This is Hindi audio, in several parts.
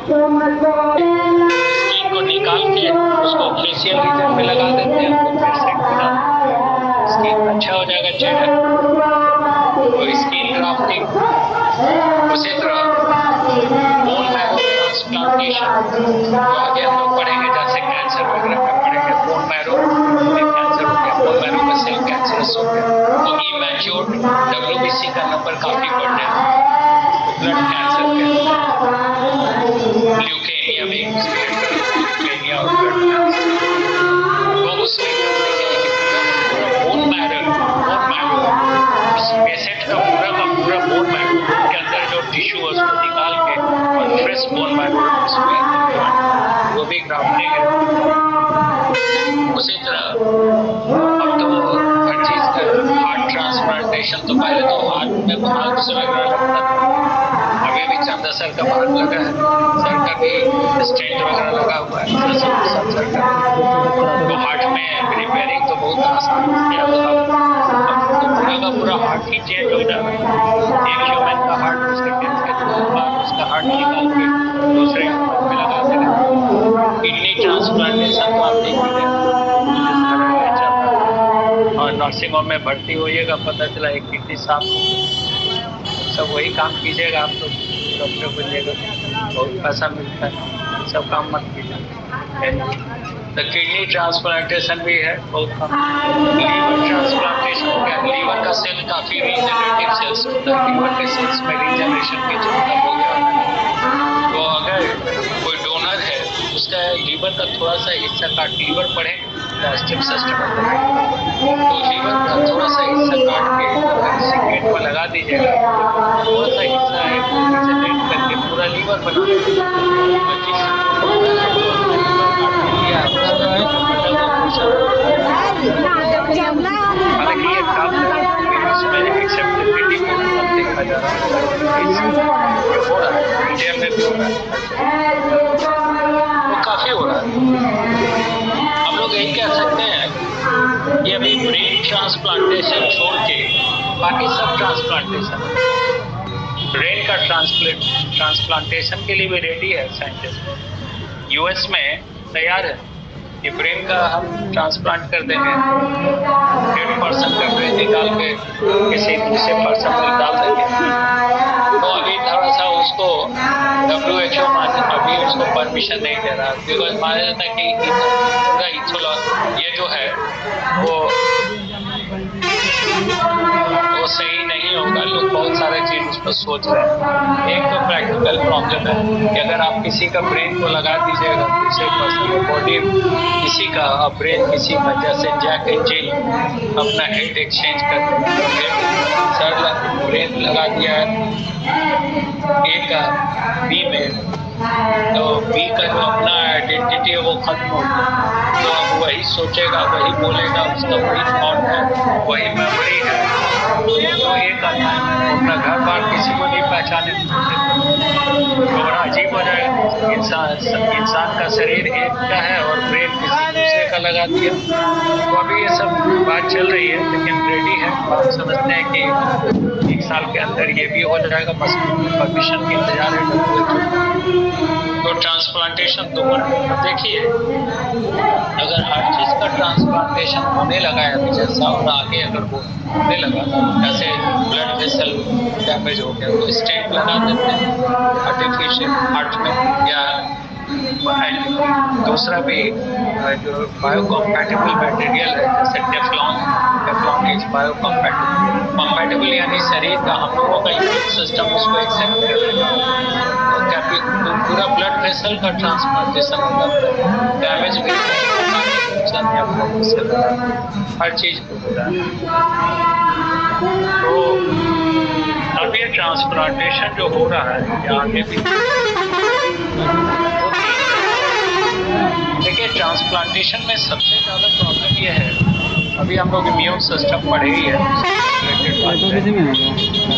स्किन को निकाल के उसको फेशियल रीजन पे लगा देते हैं, तो फिर सेट हो जाता है, स्किन अच्छा हो जाएगा चेहरा। तो स्किन ग्राफ्टिंग, उसी तरह बोन मैरो ट्रांसप्लांटेशन जो आगे हम लोग पढ़ेंगे, जैसे कैंसर वगैरह में पढ़ेंगे, बोन मैरो में कैंसर हो गया, बोन मैरो का सेल कैंसरस हो गया, तो इमैच्योर्ड WBC का नंबर काफी बढ़ जाएगा, ब्लड कैंसर के, ल्यूकेमिया भी ल्यूकेमिया और ब्लड कैंसर, तो उसमें बोन मैरो पेशेंट का पूरा बोन मैरो के अंदर जो टिश्यू है उसको निकाल के और फ्रेश बोन मैरो उसमें वो भी ग्राफ्टिंग है। उसी तरह अब तो हर चीज का हार्ट ट्रांसप्लांटेशन, तो पहले तो हार्ट में भाग से वगैरह लगता था, अभी भी चंदा सर का भाग लगा है, सर का भी स्टेंट वगैरह लगा हुआ है, सर का तो हार्ट में रिपेयरिंग तो बहुत आसान हो गया, तो पूरा का पूरा हार्ट ही चेंज हो जा रहा है। एक ह्यूमन का हार्ट उसके डेथ के तुरंत बाद उसका हार्ट निकाल के दूसरे ह्यूमन में लगा दे रहे हैं। किडनी ट्रांसप्लांटेशन तो आप देख ही रहे, और नर्सिंग होम में भर्ती होइएगा, पता चला एक किडनी साफ हो, सब वही काम कीजिएगा, आप लोग डॉक्टर बनिएगा, बहुत पैसा मिलता है, सब काम मत कीजिए। तो किडनी ट्रांसप्लांटेशन भी है बहुत कम। लीवर ट्रांसप्लांटेशन हो गया, लीवर का सेल काफी रीजनरेटिव सेल्स होता है, लीवर के सेल्स में रीजनरेशन की क्षमता हो गया, तो अगर कोई डोनर है उसका लीवर का थोड़ा सा हिस्सा काट, लीवर पढ़े डाइजेस्टिव सिस्टम तो लीवर का थोड़ा सा हिस्सा काट के किसी पेट में लगा दीजिएगा, थोड़ा सा हिस्सा है वो रीजनरेट करके पूरा लीवर बना देगा, हालांकि ये काम उसमें एक्सेप्टेबिलिटी को कम देखा जा रहा है, हो रहा है इंडिया में भी हो रहा है, वो काफी हो रहा है। हम लोग यही कह सकते हैं कि अभी ब्रेन ट्रांसप्लांटेशन छोड़ के बाकी सब ट्रांसप्लांटेशन, ब्रेन का ट्रांसप्लांटेशन के लिए भी रेडी है साइंटिस्ट, यूएस में तैयार है कि ब्रेन का हम ट्रांसप्लांट कर देंगे, 100% का ब्रेन निकाल के किसी दूसरे पर्सन में डाल देंगे, तो अभी थोड़ा सा उसको WHO अभी उसको परमिशन नहीं दे रहा, बिकॉज माना जाता है कि पूरा इथोलॉजी ये जो है वो सही नहीं होगा, लोग बहुत सारे चीज उस पर सोच रहे हैं। एक तो प्रैक्टिकल प्रॉब्लम है कि अगर आप किसी का ब्रेन को लगा दीजिएगा दूसरे पर्सन बॉडी, किसी का ब्रेन किसी वजह से जैक एंड जिल अपना हेड एक्सचेंज कर, सर ब्रेन लगा दिया है ए का बी में, तो बी का जो अपना आइडेंटिटी है वो खत्म हो गया, तो अब वही सोचेगा, वही बोलेगा, उसका वही थॉट है, वही मेमोरी है, तो एक अपना घर बार किसी को नहीं पहचाने, तो बड़ा अजीब हो जाएगा। इंसान का शरीर एक का है और ब्रेन किसी दूसरे का लगा दिया, तो अभी ये सब बात चल रही है, लेकिन रेडी है, हम समझते हैं कि 1 साल के अंदर ये भी हो जाएगा, बस परमिशन की इंतजार है। तो ट्रांसप्लांटेशन तो देखिए, अगर हर चीज का ट्रांसप्लांटेशन होने लगा है अभी जैसा, और आगे अगर वो होने लगा, जैसे ब्लड वेसल डैमेज हो गया तो स्टेंट लगा देते हैं आर्टिफिशियल हार्ट में, या दूसरा भी जो बायोकम्पैटिबल मटेरियल है जैसे टेफ्लॉन इज बायोकम्पैटिबल, यानी शरीर का हम लोगों का इम्यून सिस्टम उसको एक्सेप्ट करेगा, तो पूरा ब्लड वेसल का ट्रांसप्लांटेशन हो जाता है, डैमेज भी हर चीज को हो रहा है। तो अब ये ट्रांसप्लांटेशन जो हो रहा है ये आगे भी, देखिए ट्रांसप्लांटेशन में सबसे ज़्यादा प्रॉब्लम ये है, अभी हम लोग इम्यून सिस्टम पढ़े ही है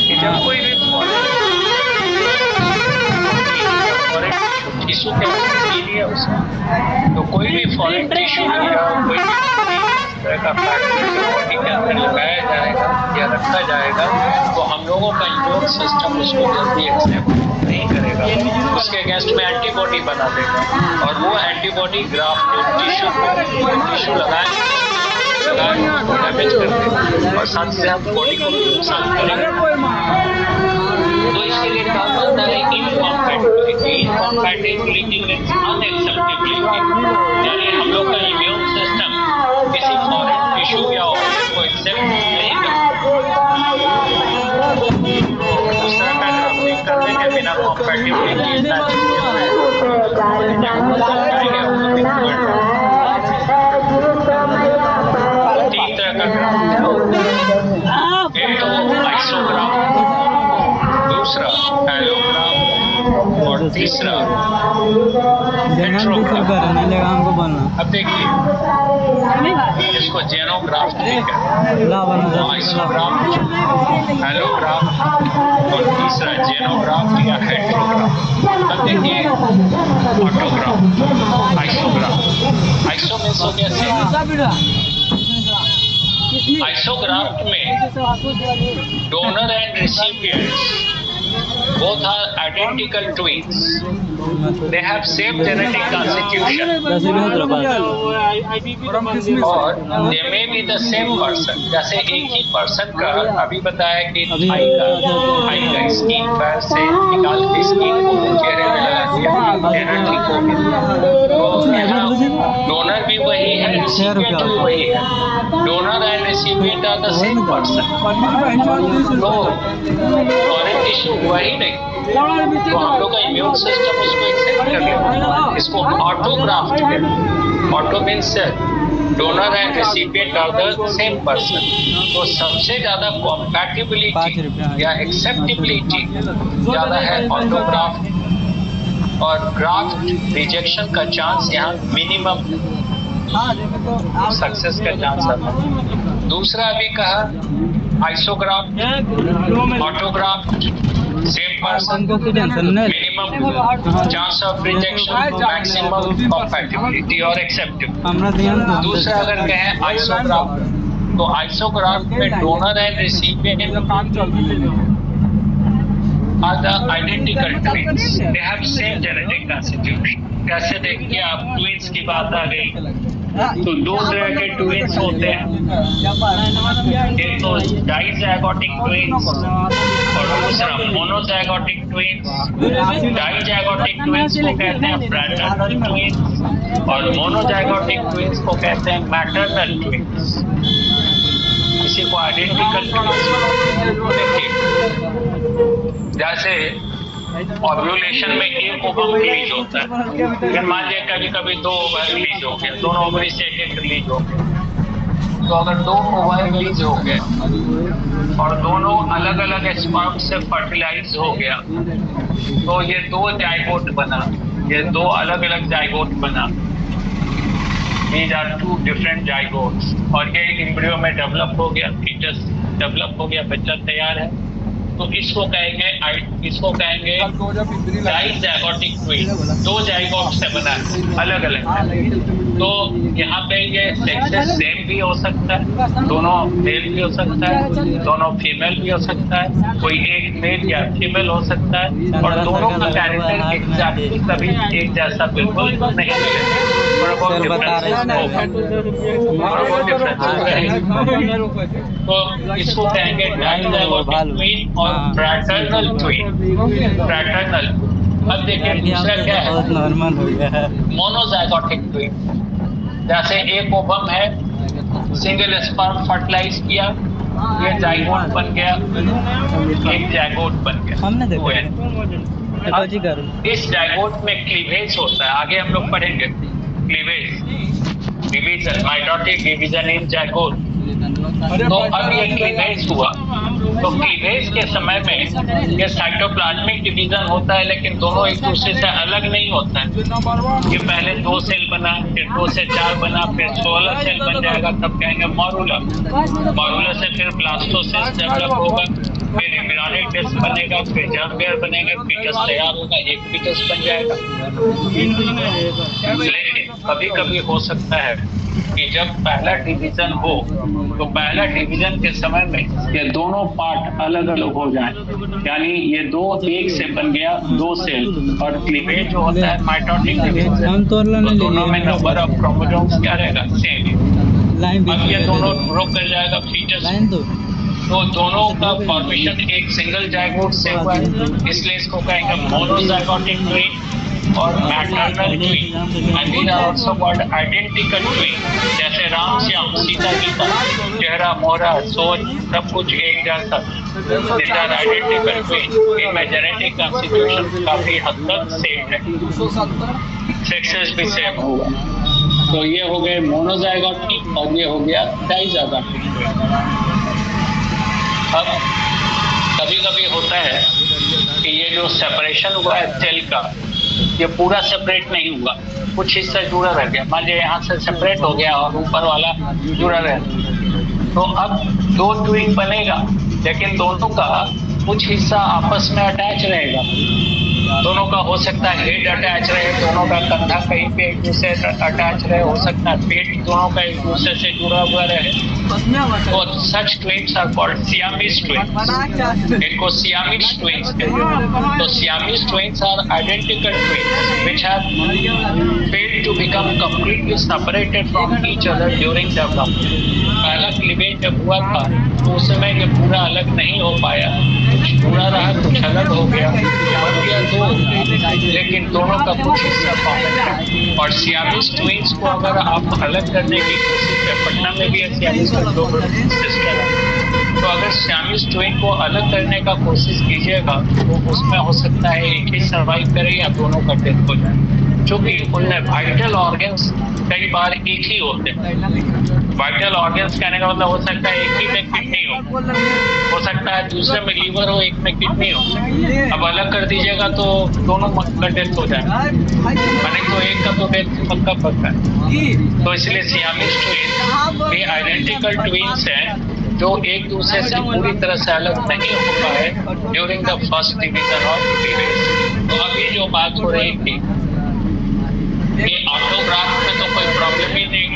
कि जब कोई भी टिश्यू के लिए उसमें, तो कोई भी फॉरेन टिश्यू या कोई भी इस तरह का फैक्टर बॉडी के अंदर लगाया जाएगा या रखा जाएगा, तो हम लोगों का इम्यून सिस्टम उसको जल्दी एक्सेप्ट नहीं करेगा। देगा, उसके अगेंस्ट में एंटीबॉडी बना देगा, और वो एंटीबॉडी ग्राफ्टेड टिश्यू लगाए डैमेज कर देगा और साथ ही साथ बॉडी को भी नुकसान करेगा। तो इसके लिए कहा जाता है इनकॉम्पैटिबिलिटी मीन्स अनएक्सेप्टेबिलिटी, यानी हम लोग का इम्यून सिस्टम किसी फॉरेन टिश्यू या ऑर्गन को एक्सेप्ट नहीं करता। उस तरह का ग्राफ्टिंग करने के बिना कॉम्पैटिबिलिटी तीन तरह का ग्राफ्ट, एक तो आइसोग्राफ्ट, दूसरा एलोग्राफ्ट और तीसरा हेटेरोग्राफ्ट। अब देखिए इसको जेनोग्राफ्ट भी कहते हैं, आइसोग्राफ्ट, एलोग्राफ्ट और तीसरा जेनोग्राफ्ट या हेटेरोग्राफ्ट। अब देखिए ऑटोग्राफ्ट, आइसोग्राफ्ट, आइसो मीन्स हो गया सेम। आइसोग्राफ्ट में donor and recipients both are identical twins. They have same genetic constitution और they may be the same person. जैसे एक ही पर्सन का अभी बताया कि थाई का स्किन पैर से निकाल के स्किन को चेहरे में लगा दिया, ठीक हो गया। डोनर भी वही है, रिसिपिएंट भी वही है। Donor and recipient are the same person. तो फॉरेन टिश्यू वही नहीं, तो हम लोग का इम्यून सिस्टम उसको एक्सेप्ट कर लेता। इसको ऑटोग्राफ्ट कहते हैं। Auto means donor and recipient are the same person. तो सबसे ज्यादा कॉम्पैटिबिलिटी या एक्सेप्टेबिलिटी ज्यादा है ऑटोग्राफ्ट, और ग्राफ्ट रिजेक्शन का चांस यहाँ मिनिमम, सक्सेस का चांस है। दूसरा अभी कहा isograft, autographed, same person, minimum chance of rejection, maximum compatibility और एक्सेप्टेबिलिटी। दूसरा अगर कहें आइसोग्राफ्ट, तो आइसोग्राफ्ट में donor and recipient are the identical twins. They have same genetic constitution. कैसे देखिए आप ट्विंस की बात आ गई, तो दो तरह के ट्विंस होते हैं, एक तो डाइज़ाइगोटिक ट्विंस और दूसरा मोनोजाइगोटिक ट्विंस। डाइज़ाइगोटिक ट्विंस को कहते हैं फ्रैटर्नल ट्विंस और मोनोजाइगोटिक ट्विंस को कहते हैं मैटरनल ट्विंस। किसी को आइडेंटिकल ट्विंस देखिए, जैसे ओव्यूलेशन में एक ओवम रिलीज होता है, फिर मान लीजिए कभी कभी दो ओवम रिलीज हो गए, दोनों ओवरी से एक रिलीज हो गए। तो अगर दो ओवम रिलीज हो गए और दोनों अलग अलग स्पर्म से फर्टिलाइज हो गया, तो ये दो जाइगोट बना, ये दो अलग अलग जाइगोट बना। These are two different zygotes और ये एम्ब्रियो में डेवलप हो गया, फीटस डेवलप हो गया, बच्चा तैयार है। तो इसको कहेंगे डाइज़ाइगोटिक ट्विन, दो जाइगोट से बना है, अलग अलग है। तो यहाँ पे ये सेक्सेस सेम भी हो सकता है, दोनों मेल भी हो सकता है, दोनों फीमेल भी हो सकता है, कोई एक मेल या फीमेल हो सकता है, और दोनों का कैरेक्टर एग्जैक्टली कभी एक जैसा बिल्कुल नहीं मिलेगा, थोड़ा बहुत डिफरेंस। तो इसको कहेंगे डाइज़ाइगोटिक ट्विन और फ्रैटर्नल ट्विन। फ्रैटर्नल। अब देखिए दूसरा क्या है, नॉर्मल हो गया है मोनोजाइगोटिक ट्विन। जैसे एक ओवम है, सिंगल स्पर्म फर्टिलाइज किया, ये जाइगोट बन गया, एक जाइगोट बन गया। हमने देखा इस जाइगोट में क्लीवेज होता है, आगे हम लोग पढ़ेंगे cleavage, division, mitotic division in zygote. तो अब ये क्लीवेज हुआ, तो क्लीवेज के समय में ये साइटोप्लाज्मिक डिवीजन होता है, लेकिन दोनों एक दूसरे से अलग नहीं होता है। ये पहले 2 सेल बना, फिर 2 से 4 बना, फिर 16 सेल बन जाएगा, तब कहेंगे मॉरूला। मॉरूला से फिर ब्लास्टोसिस्ट डेवलप होगा, फिर एम्ब्रियोनिक डिस्क बनेगा, फिर जर्म पेयर बनेगा, फीटस तैयार होगा, एक फीटस बन जाएगा। लेकिन कभी कभी हो सकता है कि जब पहला डिवीजन हो तो पहला डिवीजन के समय में ये दोनों पार्ट अलग अलग हो जाएं, यानी ये दो एक से बन गया दो सेल, और क्लीवेज जो होता है माइटोटिक डिवीजन, तो दोनों में नंबर ऑफ क्रोमोसोम्स क्या रहेगा, सेम। अब ये दोनों ग्रो कर जाएगा फीटस, तो दोनों का फॉर्मेशन एक सिंगल जाइगोट से हुआ है, इसलिए इसको कहेंगे मोनोजाइगोटिक ट्विन और maternal twin, and these are also called identical twin. जैसे राम श्याम सीता गीता, चेहरा मोहरा सोच सब कुछ एक जैसा, दीज आर आइडेंटिकल ट्विन। इनमें जेनेटिक कॉन्स्टिट्यूशन काफी हद तक सेम है, सेक्सेस भी सेम होगा। तो ये हो गए मोनोजाइगोटिक और ये हो गया डाइजाइगोटिक ट्विन। अब कभी कभी होता है कि ये जो सेपरेशन हुआ है सेल का, ये पूरा सेपरेट नहीं हुआ, कुछ हिस्सा जुड़ा रह गया। मान लीजिए यहाँ से सेपरेट हो गया और ऊपर वाला जुड़ा रह गया, तो अब दो ट्विन बनेगा, लेकिन दोनों का कुछ हिस्सा आपस में अटैच रहेगा। दोनों का हो सकता है हेड अटैच रहे, दोनों का कंधा कहीं पे एक दूसरे से अटैच रहे, हो सकता है पेट दोनों का एक दूसरे से जुड़ा हुआ रहे। तो such twins are called Siamese twins. इनको सियामीज ट्विन्स कहते हैं। तो Siamese twins are identical twins which have failed to become completely separated from each other during development. पहला क्लीवेज जब हुआ था तो उस समय ये पूरा अलग नहीं हो पाया, कुछ जुड़ा रहा कुछ अलग हो गया, बन गया दो, लेकिन दोनों का कुछ हिस्सा कॉमन है। और सियामीज ट्विन्स को अगर आप अलग करने की कोशिश करें, पटना में भी सियामीज दो सिस्टर है, तो अगर सियामीज ट्विन को अलग करने का कोशिश कीजिएगा तो उसमें हो सकता है एक ही सर्वाइव करे या दोनों का डेथ हो जाए, क्योंकि उनमें वाइटल ऑर्गन्स कई बार एक ही होते हैं। वाइटल ऑर्गन्स कहने का मतलब हो सकता है एक ही में किडनी हो सकता है दूसरे में लीवर हो, एक में किडनी हो। अब अलग कर दीजिएगा तो दोनों का डेथ हो जाएगा, माने तो एक का तो डेथ पक्का पक्का है। तो इसलिए सियामीज ट्विन ये आइडेंटिकल ट्विन्स हैं जो एक दूसरे से पूरी तरह से अलग नहीं हो पाए during the first division of cleavage. तो अभी जो बात हो रही थी ये ऑटोग्राफ्ट में तो कोई प्रॉब्लम ही नहीं,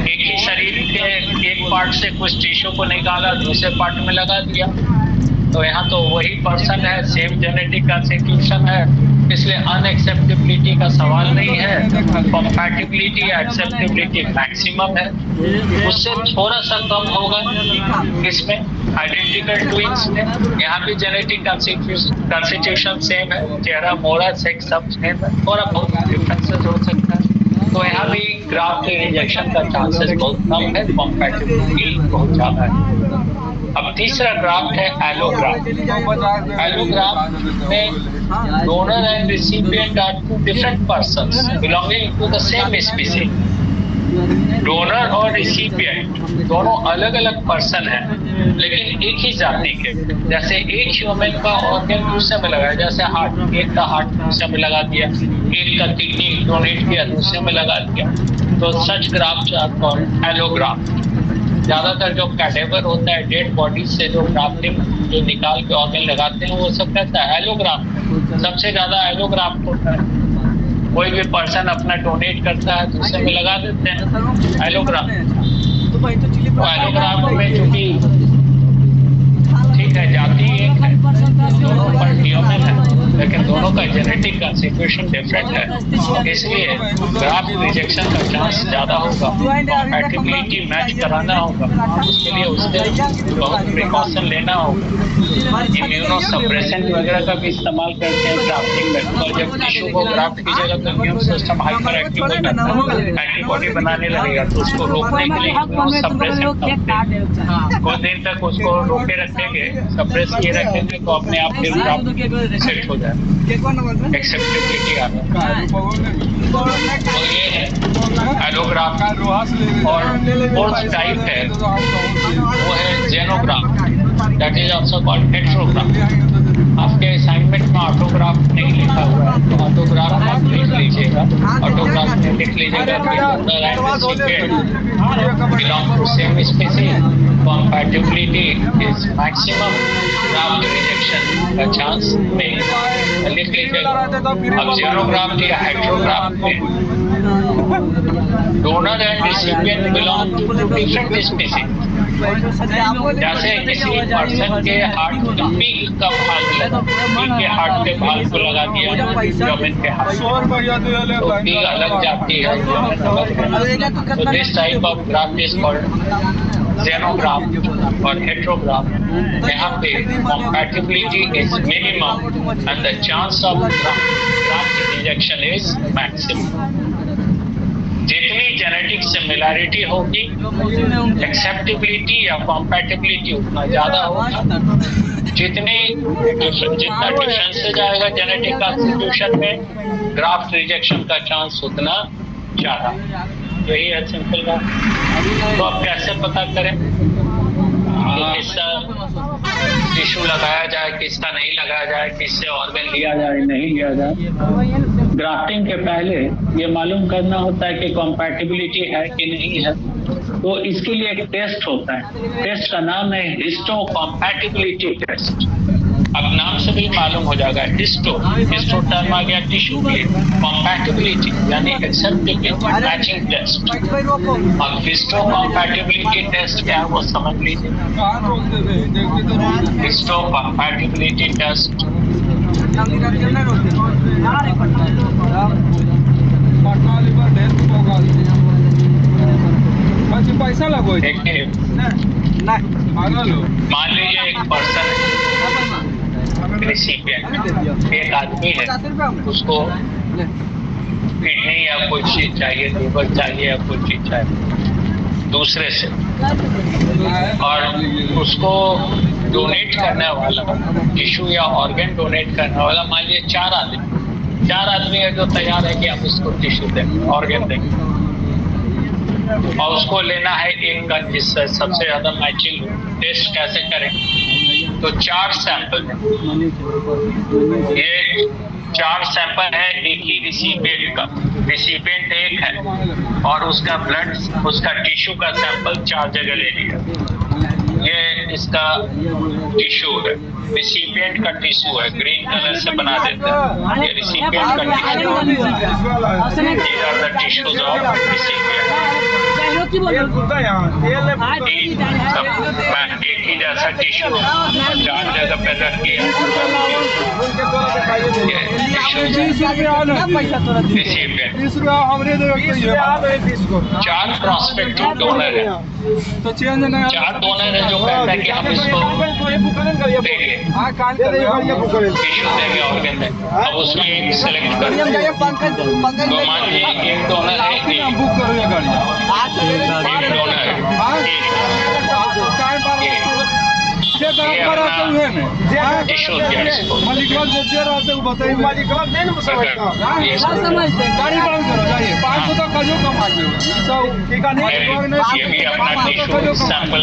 एक ही शरीर के एक पार्ट से कुछ टिश्यू को निकाला दूसरे पार्ट में लगा दिया, तो यहाँ तो वही पर्सन है, सेम जेनेटिक कॉन्स्टिट्यूशन है, इसलिए अनएक्सेप्टेबिलिटी का सवाल नहीं है। कंपैटिबिलिटी एक्सेप्टेबिलिटी मैक्सिमम है, उससे थोड़ा सा कम होगा इसमें आइडेंटिकल ट्विन्स में। यहाँ भी जेनेटिक कॉन्स्टिट्यूशन सेम है, चेहरा मोहरा सेक्स सब सेम है, थोड़ा बहुत डिफरेंसेस हो सकता है। तो यहाँ भी ग्राफ्ट रिजेक्शन का चांसेस बहुत कम है, कंपैटिबिलिटी बहुत ज्यादा है। अब तीसरा ग्राफ्ट है एलोग्राफ्ट। एलोग्राफ्ट में donor and recipient are two different persons belonging to the same species. Donor और रिसिपिएंट दोनों अलग अलग पर्सन हैं, लेकिन एक ही जाति के। जैसे एक ह्यूमन का ऑर्गन दूसरे में लगाया, जैसे हार्ट, एक का हार्ट दूसरे में लगा दिया, एक का किडनी डोनेट किया दूसरे में लगा दिया, तो सच ग्राफ्ट आर कॉल्ड एलोग्राफ्ट। ज्यादातर जो कैडेवर होता है डेड बॉडी से जो ग्राफ्टिंग जो निकाल के ऑर्गन लगाते हैं वो सब कहता है एलोग्राफ्ट। सबसे ज्यादा एलोग्राफ्ट होता है, कोई भी पर्सन अपना डोनेट करता है दूसरे में लगा देते हैं एलोग्राफ्ट। तो एलोग्राफ्ट में चूंकि ठीक है जाति एक है, दोनों पर ह्यूमन है, लेकिन दोनों का जेनेटिक कॉन्स्टिट्यूशन डिफरेंट है, इसलिए ग्राफ्ट रिजेक्शन का चांस ज्यादा होगा। कंपैटिबिलिटी मैच कराना होगा, उसके लिए उससे बहुत प्रिकॉशन लेना होगा। इम्यूनो सप्रेसेंट वगैरह का भी इस्तेमाल करते हैं ग्राफ्टिंग में, तो जब टिश्यू को ग्राफ्ट कीजिएगा तो इम्यून सिस्टम हाइपर एक्टिव हो जाता है, एंटीबॉडी बनाने लगेगा, तो उसको रोकने के लिए इम्यूनो सप्रेसेंट कुछ दिन तक उसको रोके रखेंगे, सप्रेस किए रखेंगे, तो अपने आप फिर ग्राफ्ट सेट हो जाए, एक्सेप्टेबिलिटी आना। तो ये है एलोग्राफ्ट। और फोर्थ टाइप है वो है जेनोग्राफ्ट, दैट इज आल्सो कॉल्ड हेटेरोग्राफ्ट। आपके असाइनमेंट में ऑटोग्राफ्ट नहीं लिखा हुआ है, तो ऑटोग्राफ्ट आप लिख लीजिए। लीजिएगा, ऑटोग्राफ में लिख लीजिएगा कि donor and recipient belong to same species, compatibility is maximum, graft rejection का चांस नहीं, लिख लीजिएगा। अब ज़ेरोग्राफ्ट या हेटेरोग्राफ्ट में donor and recipient belong to different species. जैसे किसी पर्सन के हार्ट पीक का भाग लगा, पीक के हार्ट के भाग को लगा दिया ह्यूमन के हार्ट, तो पीक अलग जाती है, तो this type of graft is called xenograft और heterograft। यहाँ पे compatibility is minimum and the chance of graft rejection is maximum। जितनी जेनेटिक सिमिलैरिटी होगी, एक्सेप्टेबिलिटी या कॉम्पैटिबिलिटी उतना ज्यादा होगा। जितना डिफरेंस जाएगा जेनेटिक कॉन्स्टिट्यूशन में, ग्राफ्ट रिजेक्शन का चांस उतना ज्यादा। यही है सिंपल बात। तो अब कैसे पता करें कि किसका टिश्यू लगाया जाए, किसका नहीं लगाया जाए, किससे ऑर्गन लिया जाए नहीं लिया जाए। ग्राफ्टिंग के पहले ये मालूम करना होता है कि कॉम्पैटिबिलिटी है कि नहीं है, तो इसके लिए एक टेस्ट होता है। टेस्ट का नाम है हिस्टो कॉम्पैटिबिलिटी टेस्ट। अब नाम से भी मालूम हो जाएगा, हिस्टो टर्म आ गया टिश्यू के लिए, कॉम्पैटिबिलिटी यानी एक्सेप्टेबिलिटी मैचिंग टेस्ट। अब हिस्टो कॉम्पैटिबिलिटी टेस्ट क्या है वो समझ लीजिए। हिस्टो कॉम्पैटिबिलिटी टेस्ट पैसा लगो। देखिए, मान लीजिए एक पर्सन है, रिसिपिएंट एक आदमी है, उसको किडनी या कोई चीज चाहिए, लीवर चाहिए या कोई चीज चाहिए दूसरे से, और उसको डोनेट करने वाला टिश्यू या ऑर्गन डोनेट करने वाला मान लीजिए चार आदमी है जो तैयार है कि हम उसको टिश्यू देंगे, ऑर्गन देंगे, और उसको लेना है एक गन जिससे सबसे ज्यादा मैचिंग। टेस्ट कैसे करें? तो 4 सैंपल है, ये 4 सैंपल है एक ही रिसिपिएंट का। रिसिपिएंट एक है और उसका ब्लड, उसका टिश्यू का सैंपल 4 जगह ले लिया। ये इसका टिश्यू है, रिसिपिएंट का टिश्यू है, ग्रीन कलर से बना देते हैं। ये रिसिपिएंट का टिश्यू है, these are the tissues of recipient। एक ही जैसा टिश्यू 4 जगह पे रख लिया। चार प्रॉस्पेक्टिव डोनर है, 4 डोनर है जो कहता है कि हम इसको देंगे, टिश्यू देंगे, ऑर्गन देंगे। अब उसमें एक सेलेक्ट कर, तो मान लीजिए एक डोनर है, एक डोनर टिश्यू दिया इसको। ये भी अपना टिश्यू सैंपल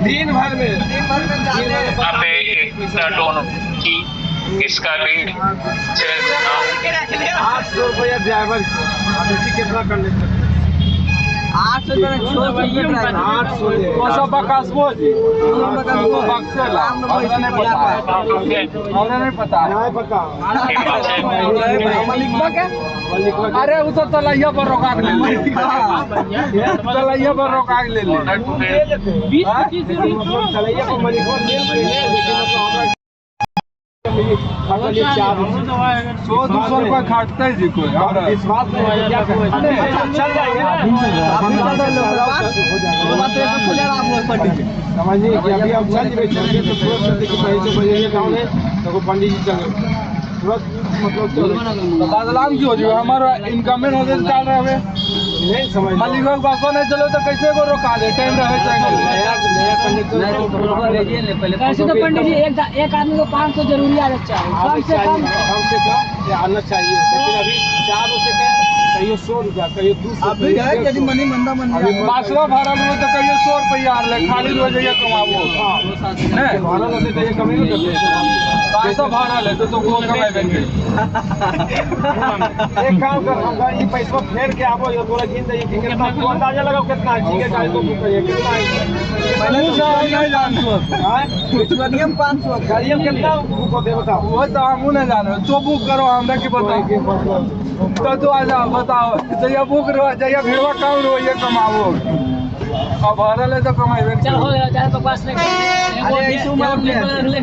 दिन भर में अब एक डोनर की इसका भी 800 रुपया ड्राइवर कितना कर लेते 800 अरे वो तो तलैया पर रोका ले, तलैया पर रोका ले, 100-200 रुपया खाटते जी कोई समझिए कि अभी आप चल जाइए तो तुरंत पंडित जी चल तुरंत मतलब बदलाव की हो जाए। हमारा इनकमेंट होते चल रहे नहीं समझ मालिक बसवा नहीं चलो तो कैसे को रोका दे, टाइम रहे ऐसे तो पंडित जी एक आदमी को 500 जरूरी आना चाहिए, कम से कम आना चाहिए। लेकिन अभी 4 से कहियो 100 रुपया कहियो 200 आप भी गए यदि मनी मंदा मन बासवा भरल हो तो कहियो 100 रुपया ले खाली रोज ये कमाबो नहीं भरल होते तो ये कमी नहीं करते पैसा भरल है तो कौन कमाएंगे एक काम कर हम गाड़ी पैसा फेर के आबो ये तोरा गिन दे कि कितना तू अंदाजा लगाओ कितना ठीक है गाड़ी तो कहिए कितना है पहले तो नहीं जानतो हां कुछ नियम 500 गाड़ी में कितना बुक दे बताओ वो तो हम नहीं जानो तो बुक करो हमरा के बताओ तो आ जाओ बताओ जया बुक रहो जया भिड़वा काम रहो ये कमाओ अब भरल है तो कमाएबे चल हो गया, चाहे बकवास नहीं करते। अरे ऐसे उम्र में